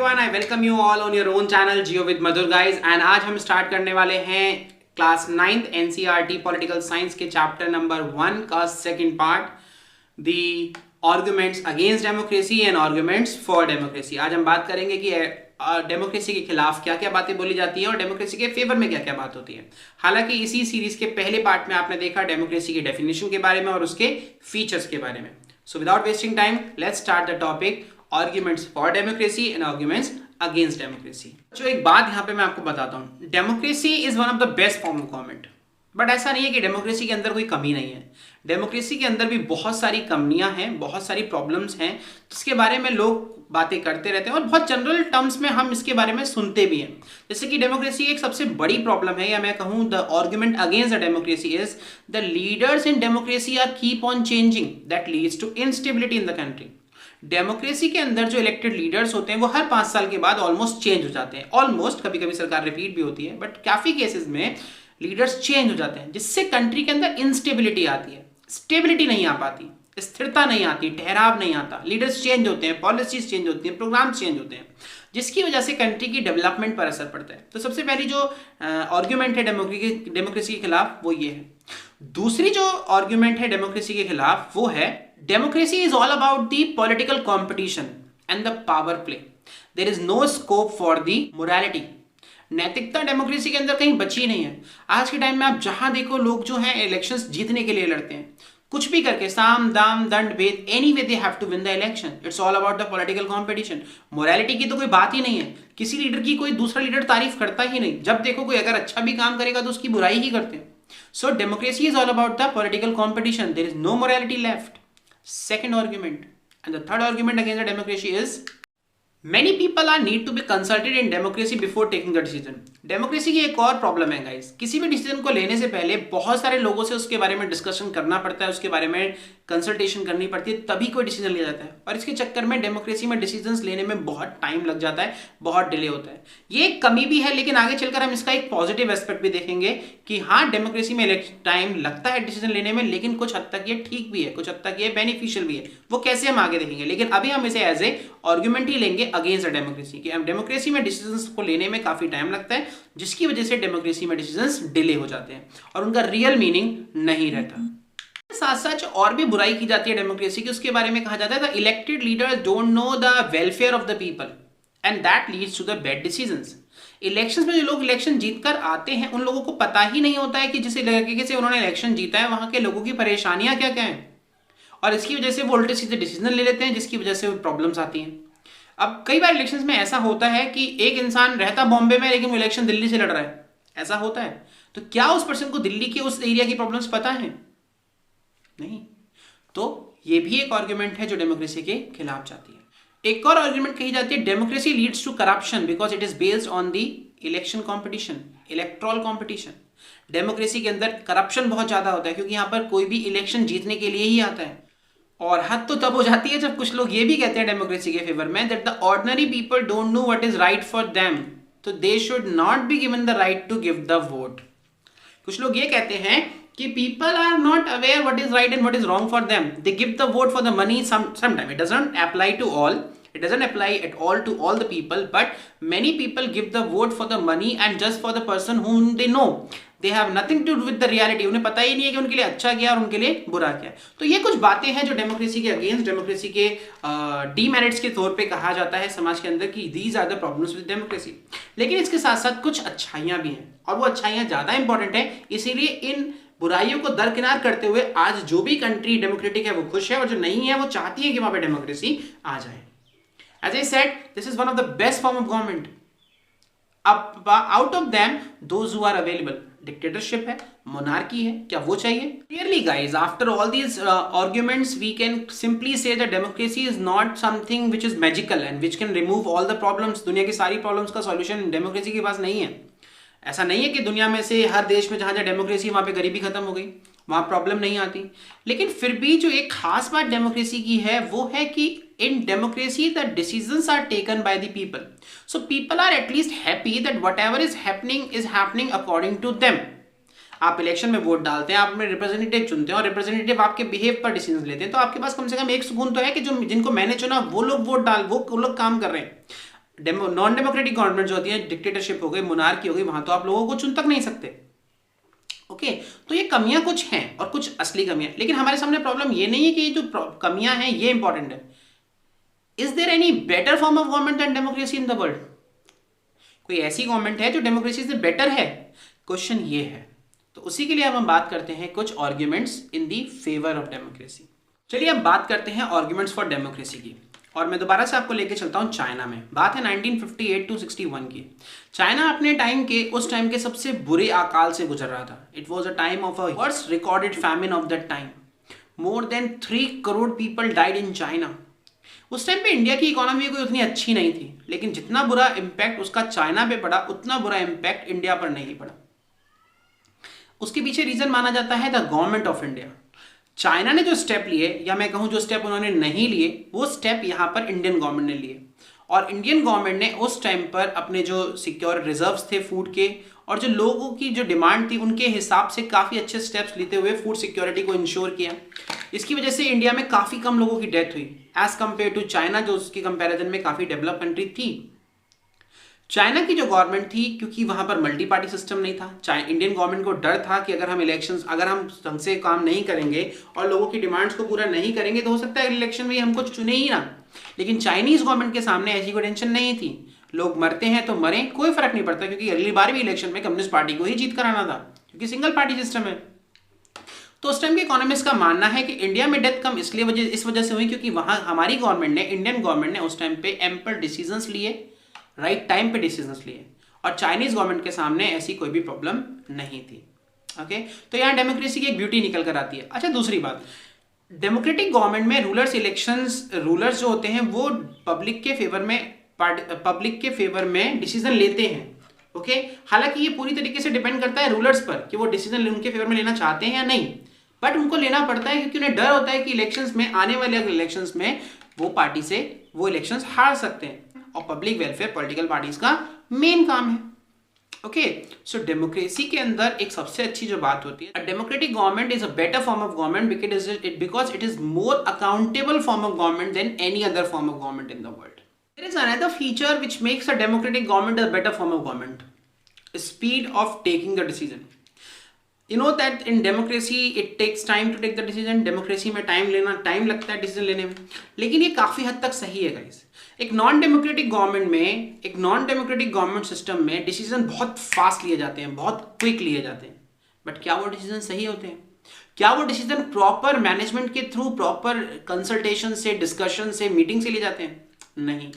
everyone, I welcome you all on your own channel Geo with Madhur guys and आज हम start करने वाले हैं class 9th NCERT political science के chapter number 1 का second part the arguments against democracy and arguments for democracy. आज हम बात करेंगे कि डेमोक्रेसी के खिलाफ क्या क्या बातें बोली जाती हैं और डेमोक्रेसी के फेवर में क्या क्या बात होती है। हालांकि इसी सीरीज के पहले पार्ट में आपने देखा डेमोक्रेसी की डेफिनेशन के बारे में और उसके फीचर्स के बारे में। So without wasting time let's start the topic arguments for democracy and arguments against democracy. जो एक बात यहाँ पे मैं आपको बताता हूँ, democracy is one of the best form of government, but ऐसा नहीं है कि डेमोक्रेसी के अंदर कोई कमी नहीं है। डेमोक्रेसी के अंदर भी बहुत सारी कमियां हैं, बहुत सारी प्रॉब्लम्स हैं जिसके बारे में लोग बातें करते रहते हैं और बहुत जनरल टर्म्स में हम इसके बारे में सुनते भी हैं। जैसे कि डेमोक्रेसी एक सबसे बड़ी प्रॉब्लम है, या मैं कहूँ the argument against the democracy is the leaders in democracy are keep on changing that leads to instability in the country. Democracy के अंदर जो इलेक्टेड लीडर्स होते हैं वो हर 5 साल के बाद ऑलमोस्ट चेंज हो जाते हैं। ऑलमोस्ट, कभी कभी सरकार रिपीट भी होती है, बट काफी केसेस में लीडर्स चेंज हो जाते हैं जिससे कंट्री के अंदर इंस्टेबिलिटी आती है, स्टेबिलिटी नहीं आ पाती, स्थिरता नहीं आती, ठहराव नहीं आता। लीडर्स चेंज होते हैं, पॉलिसीज चेंज होती हैं, प्रोग्राम चेंज होते हैं, जिसकी वजह से कंट्री की डेवलपमेंट पर असर पड़ता है। तो सबसे पहली जो आर्ग्यूमेंट है डेमोक्रेसी के खिलाफ वो ये है। दूसरी जो आर्ग्यूमेंट है डेमोक्रेसी के खिलाफ वो है democracy is all about the political competition and the power play. There is no scope for the morality. नैतिकता डेमोक्रेसी के अंदर कहीं बची नहीं है। आज के टाइम में आप जहां देखो लोग जो हैं इलेक्शंस जीतने के लिए लड़ते हैं, कुछ भी करके, साम दाम दंड भेद, anyway they have to win the election. It's all about the political competition. Morality की तो कोई बात ही नहीं है। किसी लीडर की कोई दूसरा लीडर तारीफ करता ही नहीं। जब देखो कोई अगर अच्छा भी काम करेगा तो उसकी बुराई ही करते हैं। So democracy is all about the political competition. There is no morality left. Second argument and the third argument against the democracy is many people are need to be consulted in democracy before taking the decision. Democracy की एक और problem है guys, किसी भी decision को लेने से पहले बहुत सारे लोगों से उसके बारे में डिस्कशन करना पड़ता है, उसके बारे में कंसल्टेशन करनी पड़ती है, तभी कोई डिसीजन लिया जाता है। और इसके चक्कर में डेमोक्रेसी में डिसीजंस लेने में बहुत टाइम लग जाता है, बहुत डिले होता है। ये एक कमी भी है, लेकिन आगे चलकर हम इसका एक पॉजिटिव एस्पेक्ट भी देखेंगे कि हाँ, डेमोक्रेसी में टाइम लगता है डिसीजन लेने में, लेकिन कुछ हद तक ये ठीक भी है, कुछ हद तक ये बेनिफिशियल भी है। वो कैसे हम आगे देखेंगे, लेकिन अभी हम इसे एज ए आर्गुमेंट ही लेंगे अगेंस्ट द डेमोक्रेसी कि डेमोक्रेसी में डिसीजंस को लेने में काफी टाइम लगता है, जिसकी वजह से डेमोक्रेसी में डिसीजंस डिले हो जाते हैं और उनका रियल मीनिंग नहीं रहता। साथ साथ और भी बुराई की जाती है डेमोक्रेसी की, उसके बारे में कहा जाता है the elected leaders don't know the welfare of the people and that leads to the bad decisions. Elections में जो लोग इलेक्शन जीतकर आते हैं उन लोगों को पता ही नहीं होता है कि जिस तरीके से उन्होंने इलेक्शन जीता है वहां के लोगों की परेशानियां क्या क्या हैं, और इसकी वजह से वो उल्टे सीधे डिसीजन ले लेते हैं, जिसकी वजह से प्रॉब्लम्स आती हैं। अब कई बार इलेक्शंस में ऐसा होता है कि एक इंसान रहता बॉम्बे में लेकिन वो इलेक्शन दिल्ली से लड़ रहा है, ऐसा होता है। तो क्या उस पर्सन को दिल्ली के उस एरिया की प्रॉब्लम्स पता है? नहीं। तो ये भी एक आर्गुमेंट है जो डेमोक्रेसी के खिलाफ जाती है। एक और आर्गुमेंट कही जाती है democracy leads to corruption because it is based on the election competition, electoral competition. Democracy के अंदर करप्शन बहुत ज्यादा होता है क्योंकि यहां पर कोई भी इलेक्शन जीतने के लिए ही आता है। और हद तो तब हो जाती है जब कुछ लोग ये भी कहते हैं डेमोक्रेसी के फेवर में that the ordinary people don't know what is right for them, तो they should not be given the right to give the vote. कुछ लोग ये कहते हैं कि people are not aware what is right and what is wrong for them, they give the vote for the money sometime. It doesn't apply to all, it doesn't apply at all to all the people, but many people give the vote for the money and just for the person whom they know. They have nothing to do with the reality. उन्हें पता ही नहीं है कि उनके लिए अच्छा क्या और उनके लिए बुरा क्या है। तो ये कुछ बातें हैं जो डेमोक्रेसी के अगेंस्ट, डेमोक्रेसी के डीमेरिट्स के तौर पे कहा जाता है समाज के अंदर कि these are the problems with democracy। लेकिन इसके साथ साथ कुछ अच्छाइयां भी हैं और वो अच्छाइयां ज्यादा इंपॉर्टेंट है, इसीलिए इन बुराइयों को दरकिनार करते हुए आज जो भी कंट्री डेमोक्रेटिक है वो खुश है और जो नहीं है वो चाहती है कि वहां पे डेमोक्रेसी आ जाए। As I said, this is one of the best form of government. Out of them, those who are available, dictatorship है, monarchy है, क्या वो चाहिए? Clearly, guys, after all these arguments, we can simply say that democracy is not something which is magical and which can remove all the problems. दुनिया की सारी problems का solution democracy के पास नहीं है। ऐसा नहीं है कि दुनिया में से हर देश में जहां जहां डेमोक्रेसी वहां पे गरीबी खत्म हो गई, वहां प्रॉब्लम नहीं आती। लेकिन फिर भी जो एक खास बात डेमोक्रेसी की है वो है कि in democracy the decisions are taken by the people, so people are at least happy that whatever is happening according to them। आप इलेक्शन में वोट डालते हैं, आप अपने रिप्रेजेंटेटिव चुनते हैं और रिप्रेजेंटेटिव आपके बिहेव पर डिसीजन लेते हैं, तो आपके पास कम से कम एक सुकून तो है कि जो जिनको मैंने चुना वो लोग वोट वो लोग काम कर रहे हैं। नॉन डेमोक्रेटिक गवर्नमेंट जो होती है, डिक्टेटरशिप हो गई, मोनार्की हो गई, वहां तो आप लोगों को चुन तक नहीं सकते। ओके, तो ये कमियां कुछ हैं और कुछ असली कमियां, लेकिन हमारे सामने प्रॉब्लम ये नहीं है कि ये जो कमियां हैं ये इंपॉर्टेंट है। Is there any better form of government than democracy in the world? कोई ऐसी गवर्नमेंट है जो डेमोक्रेसी से बेटर है? क्वेश्चन ये है। तो उसी के लिए अब हम बात करते हैं कुछ arguments in the favour of democracy. चलिए अब बात करते हैं आर्ग्यूमेंट्स फॉर डेमोक्रेसी की, और मैं दोबारा से आपको लेके चलता हूं चाइना में। बात है 1958 टू 61 की। चाइना अपने टाइम के, उस टाइम के सबसे बुरे अकाल से गुजर रहा था। It was a time of a worst recorded famine of that time. More than 3 crore people died in China. उस टाइम पे इंडिया की इकोनॉमी कोई उतनी अच्छी नहीं थी, लेकिन जितना बुरा इंपैक्ट उसका चाइना पे पड़ा, उतना बुरा इंपैक्ट इंडिया पर नहीं पड़ा। उसके पीछे रीजन माना जाता है the government of India. China ने जो स्टेप लिए, या मैं कहूं जो स्टेप उन्होंने नहीं लिए, वो स्टेप यहां पर इंडियन गवर्नमेंट ने लिए। और इंडियन गवर्नमेंट ने उस टाइम पर अपने जो सिक्योर रिजर्व्स थे फूड के, और जो लोगों की जो डिमांड थी, उनके हिसाब से काफ़ी अच्छे स्टेप्स लेते हुए फूड सिक्योरिटी को इंश्योर किया। इसकी वजह से इंडिया में काफ़ी कम लोगों की डेथ हुई एज कम्पेयर टू चाइना, जो उसके कंपैरिजन में काफ़ी डेवलप कंट्री थी। चाइना की जो गवर्नमेंट थी, क्योंकि वहां पर मल्टी पार्टी सिस्टम नहीं था, इंडियन गवर्नमेंट को डर था कि अगर हम ढंग से काम नहीं करेंगे और लोगों की डिमांड्स को पूरा नहीं करेंगे तो हो सकता है इलेक्शन में हमको चुने ही ना। लेकिन चाइनीज गवर्नमेंट के सामने ऐसी कोई टेंशन नहीं थी। लोग मरते हैं तो मरें, कोई फर्क नहीं पड़ता, क्योंकि अगली बार भी इलेक्शन में कम्युनिस्ट पार्टी को ही जीत कर आना था, क्योंकि सिंगल पार्टी सिस्टम है। तो उस टाइम के इकोनॉमिस्ट का मानना है कि इंडिया में डेथ कम इस वजह से हुई क्योंकि वहां हमारी गवर्नमेंट ने, इंडियन गवर्नमेंट ने उस टाइम पे एम्पल डिसीजंस लिए, राइट टाइम पे डिसीजंस लिए, और चाइनीज गवर्नमेंट के सामने ऐसी कोई भी प्रॉब्लम नहीं थी। ओके, तो यहाँ डेमोक्रेसी की एक ब्यूटी निकल कर आती है। अच्छा, दूसरी बात, डेमोक्रेटिक गवर्नमेंट में रूलर्स जो होते हैं वो पब्लिक के फेवर में डिसीजन लेते हैं। ओके, हालांकि ये पूरी तरीके से डिपेंड करता है रूलर्स पर कि वो डिसीजन उनके फेवर में लेना चाहते हैं या नहीं, बट उनको लेना पड़ता है क्योंकि उन्हें डर होता है कि इलेक्शंस में, आने वाले इलेक्शंस में वो पार्टी से वो इलेक्शंस हार सकते हैं, और पब्लिक वेलफेयर पॉलिटिकल पार्टीज का मेन काम है। ओके, सो डेमोक्रेसी के अंदर एक सबसे अच्छी जो बात होती है, democratic government is a better form of government because it is more accountable form of government than any other form of government in the world. There is another feature which makes a democratic government a better form of government: speed of taking the decision. You know that in democracy it takes time to take the decision. Democracy में time लगता है decision लेने में, लेकिन ये काफ़ी हद तक सही है गाइस। एक नॉन डेमोक्रेटिक गवर्नमेंट सिस्टम में डिसीजन बहुत फास्ट लिए जाते हैं, बहुत क्विक लिए जाते हैं, बट क्या वो डिसीजन सही होते हैं? क्या वो डिसीजन प्रॉपर मैनेजमेंट के थ्रू, प्रॉपर कंसल्टेशन से, डिस्कशन से, मीटिंग से लिए जाते हैं? नहीं।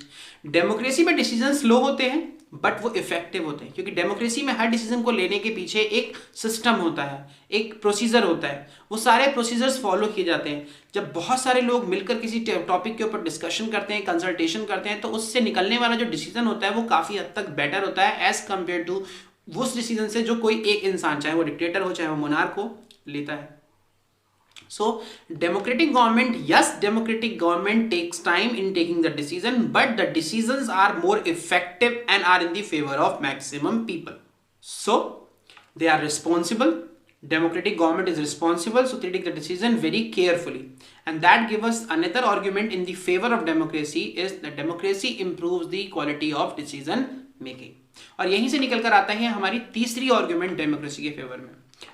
डेमोक्रेसी में डिसीजन स्लो होते हैं बट वो इफेक्टिव होते हैं, क्योंकि डेमोक्रेसी में हर डिसीजन को लेने के पीछे एक सिस्टम होता है, एक प्रोसीजर होता है, वो सारे प्रोसीजर्स फॉलो किए जाते हैं। जब बहुत सारे लोग मिलकर किसी टॉपिक के ऊपर डिस्कशन करते हैं, कंसल्टेशन करते हैं, तो उससे निकलने वाला जो डिसीजन होता है वो काफ़ी हद तक बेटर होता है एज कम्पेयर टू उस डिसीजन से जो कोई एक इंसान, चाहे वो डिक्टेटर हो चाहे वो मोनार्क हो, लेता है। So democratic government takes time in taking the decision, but the decisions are more effective and are in the favor of maximum people. So they are responsible. Democratic government is responsible, so they take the decision very carefully, and that gives us another argument in the favor of democracy is that democracy improves the quality of decision making. और यहीं से निकल कर आता है हमारी तीसरी argument democracy के फेवर में,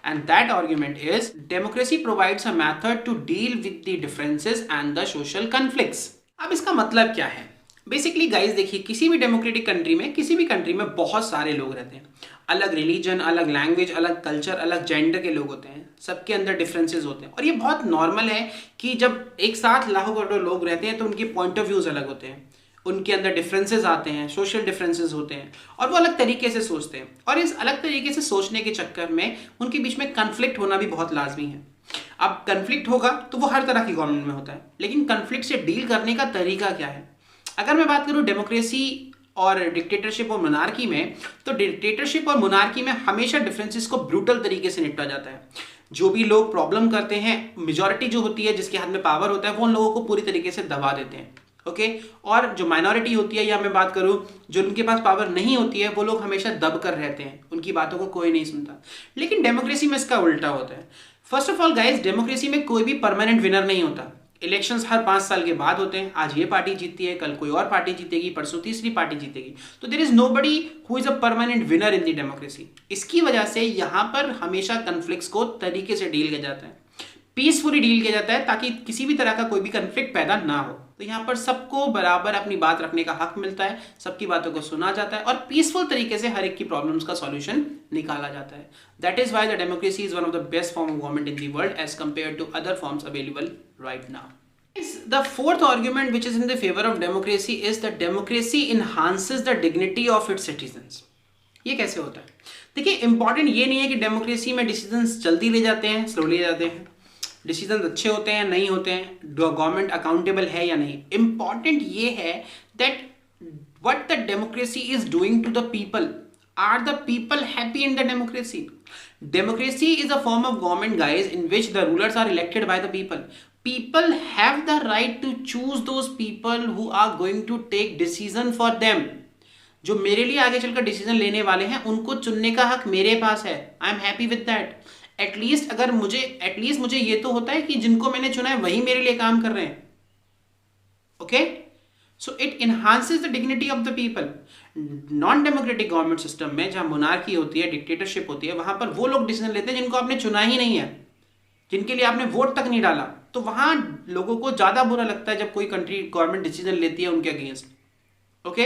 and that argument is democracy provides a method to deal with the differences and the social conflicts. अब इसका मतलब क्या है? बेसिकली गाइज देखिए, किसी भी डेमोक्रेटिक कंट्री में, किसी भी कंट्री में बहुत सारे लोग रहते हैं, अलग रिलीजन, अलग लैंग्वेज, अलग कल्चर, अलग जेंडर के लोग होते हैं, सबके अंदर डिफरेंसेस होते हैं, और ये बहुत नॉर्मल है कि जब एक साथ लाखों करोड़ों लोग रहते हैं तो उनके पॉइंट ऑफ व्यूज अलग होते हैं, उनके अंदर डिफरेंसेस आते हैं, सोशल डिफरेंसेस होते हैं, और वो अलग तरीके से सोचते हैं, और इस अलग तरीके से सोचने के चक्कर में उनके बीच में कन्फ्लिक्ट होना भी बहुत लाजमी है। अब कन्फ्लिक्ट होगा तो वो हर तरह की गवर्नमेंट में होता है, लेकिन कन्फ्लिक्ट से डील करने का तरीका क्या है? अगर मैं बात करूँ डेमोक्रेसी और डिक्टेटरशिप और मोनार्की में, तो डिक्टेटरशिप और मोनार्की में हमेशा डिफरेंसेस को ब्रूटल तरीके से निपटा जाता है। जो भी लोग प्रॉब्लम करते हैं, मेजॉरिटी जो होती है, जिसके हाथ में पावर होता है, वो उन लोगों को पूरी तरीके से दबा देते हैं। ओके, और जो माइनॉरिटी होती है, या मैं बात करूं जो उनके पास पावर नहीं होती है, वो लोग हमेशा दब कर रहते हैं, उनकी बातों को कोई नहीं सुनता। लेकिन डेमोक्रेसी में इसका उल्टा होता है। First of all guys, democracy में कोई भी परमानेंट विनर नहीं होता। इलेक्शंस हर 5 साल के बाद होते हैं, आज ये पार्टी जीतती है, कल कोई और पार्टी जीतेगी, परसों तीसरी पार्टी जीतेगी, तो there is nobody who is a permanent winner in the democracy. इसकी वजह से यहाँ पर हमेशा कन्फ्लिक्ट्स को तरीके से डील किया जाता है, पीसफुली डील किया जाता है, ताकि किसी भी तरह का कोई भी कन्फ्लिक्ट पैदा ना हो। तो यहाँ पर सबको बराबर अपनी बात रखने का हक मिलता है, सबकी बातों को सुना जाता है और पीसफुल तरीके से हर एक की प्रॉब्लम्स का सॉल्यूशन निकाला जाता है। That is why the democracy is one of the best form of government in the world as compared to other forms available right now. The fourth argument which is in the favor of democracy is that democracy enhances the dignity of its citizens. ये कैसे होता है? देखिए, important ये नहीं है कि democracy में डिसीजंस जल्दी ले जाते हैं, स्लो ले जाते हैं, डिसीजन अच्छे होते हैं नहीं होते हैं, गवर्नमेंट अकाउंटेबल है या नहीं। इंपॉर्टेंट ये है that what the democracy is doing to the people, are the people happy in the democracy? Democracy is a form of government, guys, in which the rulers are elected by the people. People have the right to choose those people who are going to take decision for them. जो मेरे लिए आगे चलकर decision लेने वाले हैं, उनको चुनने का हक मेरे पास है। I am happy with that. At least अगर मुझे ये तो होता है कि जिनको मैंने चुना है वही मेरे लिए काम कर रहे हैं। Okay, so it enhances the dignity of the people. Non democratic government system में जहां मोनार्की होती है, डिक्टेटरशिप होती है, वहां पर वो लोग डिसीजन लेते हैं जिनको आपने चुना ही नहीं है, जिनके लिए आपने वोट तक नहीं डाला। तो वहां लोगों को ज्यादा बुरा लगता है जब कोई कंट्री गवर्नमेंट डिसीजन लेती है उनके अगेंस्ट। ओके,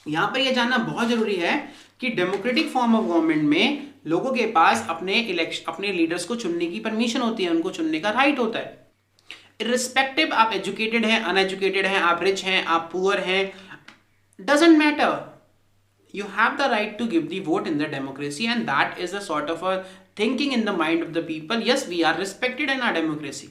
यहां पर यह जानना बहुत जरूरी है कि डेमोक्रेटिक फॉर्म ऑफ गवर्नमेंट में लोगों के पास अपने लीडर्स को चुनने की परमिशन होती है, उनको चुनने का राइट होता है। इर्रिस्पेक्टिव आप एजुकेटेड हैं, अनएजुकेटेड हैं, आप रिच हैं, आप पुअर हैं, doesn't matter, you have the right to give the vote in the democracy, and that is a sort of a thinking in the mind of the people. Yes, we are respected in our democracy.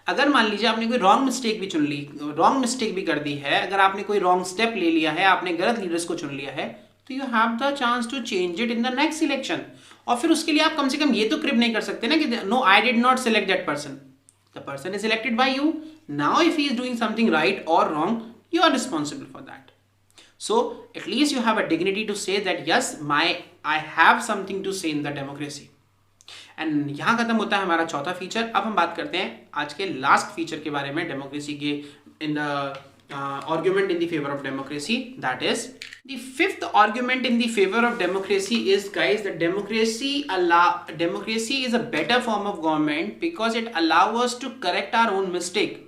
अगर मान लीजिए आपने कोई wrong mistake भी चुन ली, wrong mistake भी कर दी है, अगर आपने कोई रॉन्ग स्टेप ले लिया है, आपने गलत लीडर्स को चुन लिया है, तो you have the chance to change it in the next election. और फिर उसके लिए आप कम से कम ये तो क्रिप नहीं कर सकते ना कि no, I did not select that person, the person is elected by you. Now if he is doing something right और wrong, you are responsible for that. So at least you have a dignity to say that yes, I have something to say in the democracy. And यहाँ खत्म होता है हमारा चौथा feature. अब हम बात करते हैं आज के लास्ट फीचर के बारे में, डेमोक्रेसी के in the argument in the favour of democracy. That is the fifth argument in the favour of democracy is, guys, that democracy is a better form of government because it allow us to correct our own mistake.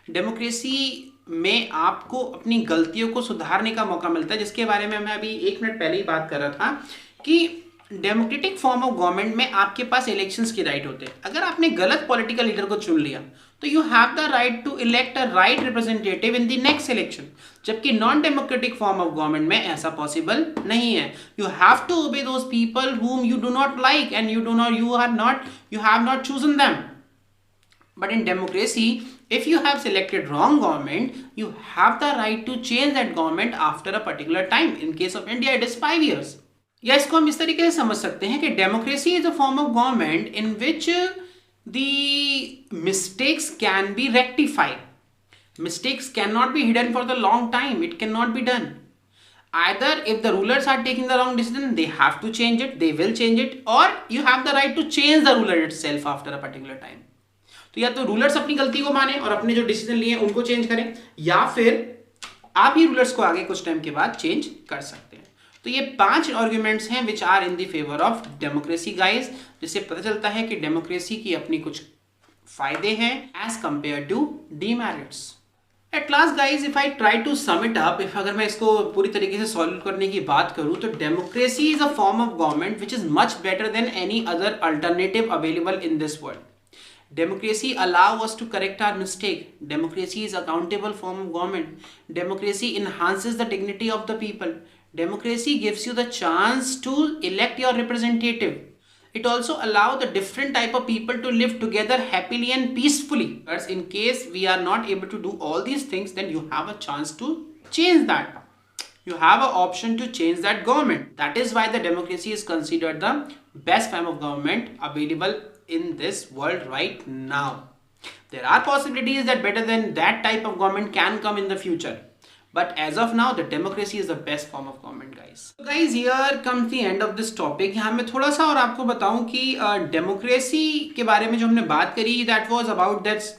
Democracy में आपको अपनी गलतियों को सुधारने का मौका मिलता है, जिसके बारे में मैं अभी 1 मिनट पहले ही बात कर रहा था कि डेमोक्रेटिक फॉर्म ऑफ गवर्नमेंट में आपके पास इलेक्शंस के राइट होते हैं। अगर आपने गलत पॉलिटिकल लीडर को चुन लिया तो you have the right to elect a right representative in the next election, जबकि non democratic form of government में ऐसा पॉसिबल नहीं है। You have to obey those people whom you do not like and you have not chosen them. But in democracy, if you have selected wrong government, you have the right to change that government after a particular time. In case of India, it is 5 years. या इसको हम इस तरीके से समझ सकते हैं कि democracy is a form of government in which the mistakes can be rectified. Mistakes cannot be hidden for the long time. It cannot be done. Either if the rulers are taking the wrong decision, they have to change it, they will change it, or you have the right to change the ruler itself after a particular time. तो या तो rulers अपनी गलती को माने और अपने जो डिसीजन लिए उनको चेंज करें, या फिर आप ही रूलर्स को आगे कुछ टाइम के बाद चेंज कर सकते हैं। तो ये 5 आर्ग्यूमेंट्स हैं which are in the favour of democracy, guys, जिससे पता चलता है कि डेमोक्रेसी की अपनी कुछ फायदे हैं as compare to demerits. At last guys, if I try to sum it up, अगर मैं इसको पूरी तरीके से सॉल्व करने की बात करूं, तो democracy is a form of government which is much better than any other alternative available in this world. Democracy allows us to correct our mistake. Democracy is accountable form of government. Democracy enhances the dignity of the people. Democracy gives you the chance to elect your representative. It also allows the different type of people to live together happily and peacefully. But in case we are not able to do all these things, then you have a chance to change that. You have an option to change that government. That is why the democracy is considered the best form of government available in this world right now. There are possibilities that better than that type of government can come in the future. But as of now, the democracy is the best form of government, guys. So guys, here comes the end of this topic. यहाँ मैं थोड़ा सा और आपको बताऊं कि democracy के बारे में जो हमने बात करी, that was about that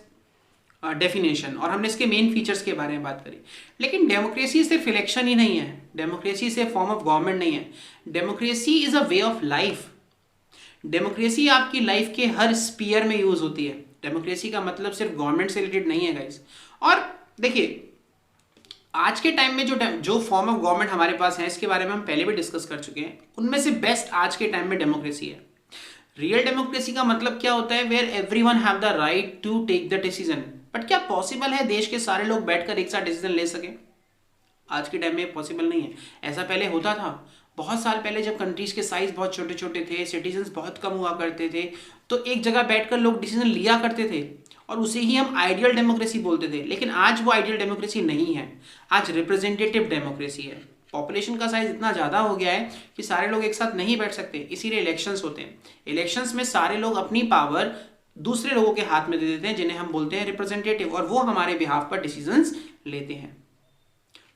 definition और हमने इसके मेन फीचर्स के बारे में बात करी। लेकिन डेमोक्रेसी सिर्फ इलेक्शन ही नहीं है, डेमोक्रेसी सिर्फ फॉर्म ऑफ गवर्नमेंट नहीं है, democracy is a way of life. Democracy आपकी लाइफ के हर स्पीयर में यूज होती है। डेमोक्रेसी का मतलब सिर्फ गवर्नमेंट से रिलेटेड नहीं है गाइस। और देखिए आज के टाइम में जो फॉर्म ऑफ गवर्नमेंट हमारे पास है इसके बारे में हम पहले भी डिस्कस कर चुके हैं, उनमें से बेस्ट आज के टाइम में डेमोक्रेसी है। रियल डेमोक्रेसी का मतलब क्या होता है? Where everyone have the right to take the decision. But क्या पॉसिबल है देश के सारे लोग बैठकर एक साथ डिसीजन ले सके? आज के टाइम में पॉसिबल नहीं है। ऐसा पहले होता था, बहुत साल पहले जब कंट्रीज के साइज बहुत छोटे छोटे थे, सिटीजन्स बहुत कम हुआ करते थे, तो एक जगह बैठकर लोग डिसीजन लिया करते थे और उसे ही हम आइडियल डेमोक्रेसी बोलते थे। लेकिन आज वो आइडियल डेमोक्रेसी नहीं है, आज रिप्रेजेंटेटिव डेमोक्रेसी है। पॉपुलेशन का साइज इतना ज़्यादा हो गया है कि सारे लोग एक साथ नहीं बैठ सकते, इसीलिए इलेक्शंस होते हैं। इलेक्शंस में सारे लोग अपनी पावर दूसरे लोगों के हाथ में दे देते हैं, जिन्हें हम बोलते हैं रिप्रेजेंटेटिव, और वो हमारे बिहाफ पर डिसीजंस लेते हैं।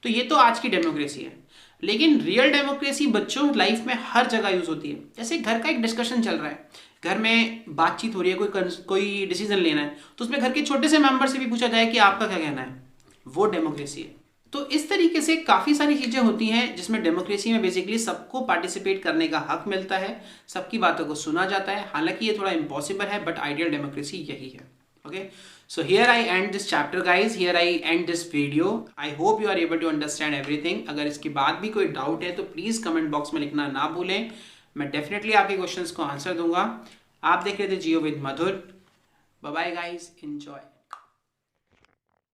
तो ये तो आज की डेमोक्रेसी है। लेकिन रियल डेमोक्रेसी बच्चों लाइफ में हर जगह यूज होती है। जैसे घर का एक डिस्कशन चल रहा है, घर में बातचीत हो रही है, कोई डिसीजन लेना है, तो उसमें घर के छोटे से मेंबर से भी पूछा जाए कि आपका क्या कहना है, वो डेमोक्रेसी है। तो इस तरीके से काफ़ी सारी चीज़ें होती हैं जिसमें डेमोक्रेसी में बेसिकली सबको पार्टिसिपेट करने का हक मिलता है, सबकी बातों को सुना जाता है। हालांकि ये थोड़ा इम्पॉसिबल है, बट आइडियल डेमोक्रेसी यही है। Okay, so here I end this chapter guys, here I end this video. I hope you are able to understand everything. अगर इसके बाद भी कोई डाउट है तो प्लीज़ कमेंट बॉक्स में लिखना ना भूलें, मैं डेफिनेटली आपके क्वेश्चंस को आंसर दूंगा। आप देख रहे थे Jiyo with Madhur. Bye bye guys, enjoy.